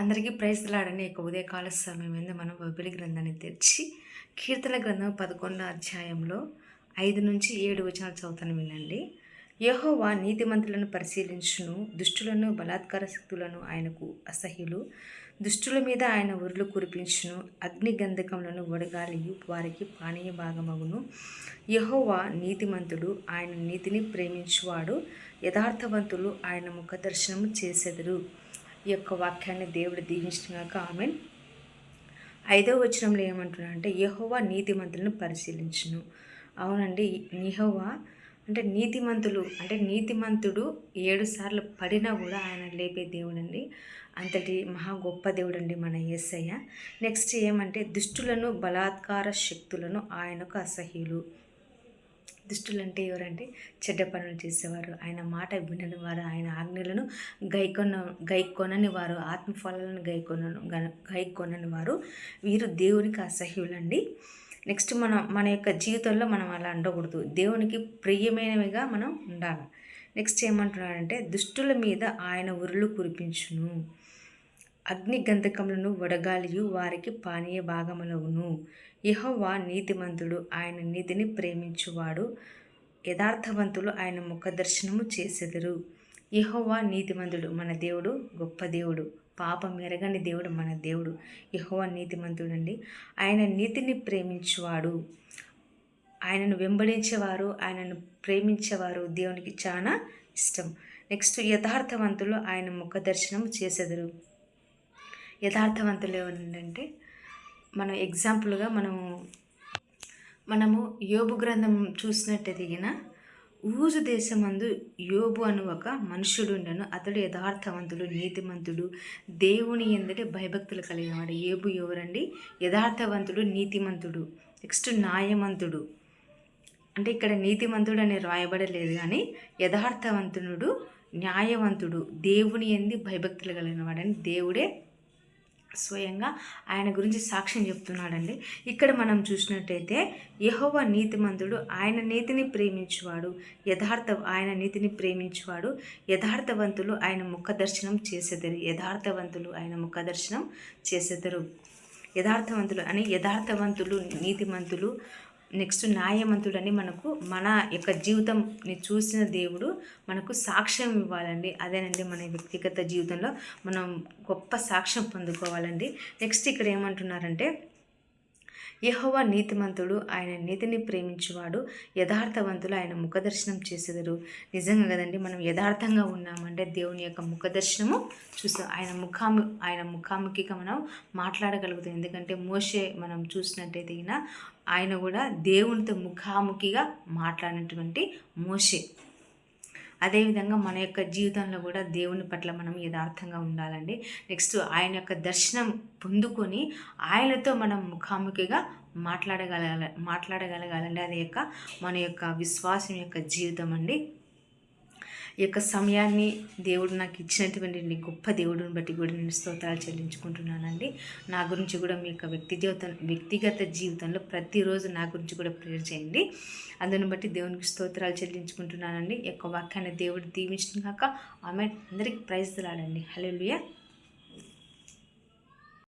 అందరికీ ప్రైజ్లాడని యొక్క ఉదయకాల సమయం మీద మనం బైబిల్ గ్రంథాన్ని తెరిచి కీర్తన గ్రంథం 11వ అధ్యాయంలో 5-7 వచనాలు చదువుతాను వినండి. యెహోవా నీతిమంతులను పరిశీలించును, దుష్టులను బలాత్కార శక్తులను ఆయనకు అసహ్యులు. దుష్టుల మీద ఆయన ఉరులు కురిపించును, అగ్ని గంధకములను వడగాలియు వారికి పానీయ భాగమగును. యెహోవా నీతిమంతుడు, ఆయన నీతిని ప్రేమించువాడు. యథార్థవంతులు ఆయన ముఖదర్శనము చేసెదరు. ఈ యొక్క వాక్యాన్ని దేవుడు దీవించినాక ఆమెన్. 5వ వచనంలో ఏమంటున్నాడంటే యెహోవా నీతిమంతులను పరిశీలించును. అవునండి, యెహోవా అంటే నీతిమంతుడు 7 సార్లు పడినా కూడా ఆయన లేపే దేవుడండి. అంతటి మహా గొప్ప దేవుడండి మన యేసయ్య. నెక్స్ట్ ఏమంటే దుష్టులను బలాత్కార శక్తులను ఆయనకు అసహ్యులు. దుష్టులంటే ఎవరంటే చెడ్డ పనులు చేసేవారు, ఆయన మాట వినని వారు, ఆయన ఆజ్ఞలను గైకొనని వారు, ఆత్మఫలాలను గైకొనని వారు, వీరు దేవునికి అసహ్యులండి. నెక్స్ట్ మన యొక్క జీవితంలో మనం అలా ఉండకూడదు, దేవునికి ప్రియమైనవిగా మనం ఉండాలి. నెక్స్ట్ ఏమంటున్నాడంటే దుష్టుల మీద ఆయన ఉరులు కురిపించును, అగ్ని గంధకములను వడగాలియు వారికి పానీయ భాగములవును. యెహోవా నీతిమంతుడు, ఆయన నీతిని ప్రేమించువాడు. యథార్థవంతులు ఆయన ముఖదర్శనము చేసెదరు. యెహోవా నీతిమంతుడు, మన దేవుడు గొప్ప దేవుడు, పాపం ఎరగని దేవుడు మన దేవుడు. యెహోవా నీతిమంతుడండి, ఆయన నీతిని ప్రేమించువాడు. ఆయనను వెంబడించేవారు, ఆయనను ప్రేమించేవారు దేవునికి చాలా ఇష్టం. నెక్స్ట్ యథార్థవంతులు ఆయన ముఖదర్శనం చేసెదరు. యథార్థవంతులు ఎవరంటే మనం ఎగ్జాంపుల్గా మనము యోబు గ్రంథం చూసినట్టయితే ఊజు దేశమందు యోబు అను ఒక మనుషుడు ఉండను. అతడు యథార్థవంతుడు, నీతిమంతుడు, దేవుని యందలి భయభక్తులు కలిగినవాడు. యోబు ఎవరండి? యథార్థవంతుడు, నీతిమంతుడు. నెక్స్ట్ న్యాయవంతుడు. అంటే ఇక్కడ నీతిమంతుడు అని రాయబడలేదు, కానీ యథార్థవంతుడు, న్యాయవంతుడు, దేవుని యందు భయభక్తులు కలిగినవాడని దేవుడే స్వయంగా ఆయన గురించి సాక్ష్యం చెప్తున్నాడండి. ఇక్కడ మనం చూసినట్టయితే యెహోవా నీతిమంతుడు, ఆయన నీతిని ప్రేమించువాడు. ఆయన నీతిని ప్రేమించువాడు. యథార్థవంతులు ఆయన ముఖదర్శనం చేసెదరు. యథార్థవంతులు ఆయన ముఖదర్శనం చేసెదరు. యథార్థవంతులు, నీతిమంతులు, నెక్స్ట్ న్యాయవంతుడని మన యొక్క జీవితంని చూసిన దేవుడు మనకు సాక్ష్యం ఇవ్వాలండి. అదేనండి మన వ్యక్తిగత జీవితంలో మనం గొప్ప సాక్ష్యం పొందుకోవాలండి. నెక్స్ట్ ఇక్కడ ఏమంటున్నారంటే యెహోవా నీతిమంతుడు, ఆయన నీతిని ప్రేమించువాడు. యథార్థవంతులు ఆయన ముఖదర్శనం చేసేదరు. నిజంగా కదండి, మనం యథార్థంగా ఉన్నామంటే దేవుని యొక్క ముఖదర్శనము చూస్తాం. ఆయన ముఖాముఖిగా మనం మాట్లాడగలుగుతాం. ఎందుకంటే మోషే మనం చూసినట్టయితే ఆయన కూడా దేవునితో ముఖాముఖిగా మాట్లాడినటువంటి మోషే. అదేవిధంగా మన యొక్క జీవితంలో కూడా దేవుని పట్ల మనం యథార్థంగా ఉండాలండి. నెక్స్ట్ ఆయన యొక్క దర్శనం పొందుకొని ఆయనతో మనం ముఖాముఖిగా మాట్లాడగలగాలండి. అది మన యొక్క విశ్వాసం యొక్క జీవితం అండి. ఈ యొక్క సమయాన్ని దేవుడు నాకు ఇచ్చినటువంటి గొప్ప దేవుడిని బట్టి కూడా నేను స్తోత్రాలు చెల్లించుకుంటున్నానండి. నా గురించి కూడా మీ యొక్క వ్యక్తిగత జీవితంలో ప్రతిరోజు నా గురించి కూడా ప్రేయర్ చేయండి. అందుని బట్టి దేవునికి స్తోత్రాలు చెల్లించుకుంటున్నానండి. ఈ యొక్క వాక్యాన్ని దేవుడు దీవించినాక ఆమె అందరికీ ప్రైజ్ లాడండి. హల్లెలూయా.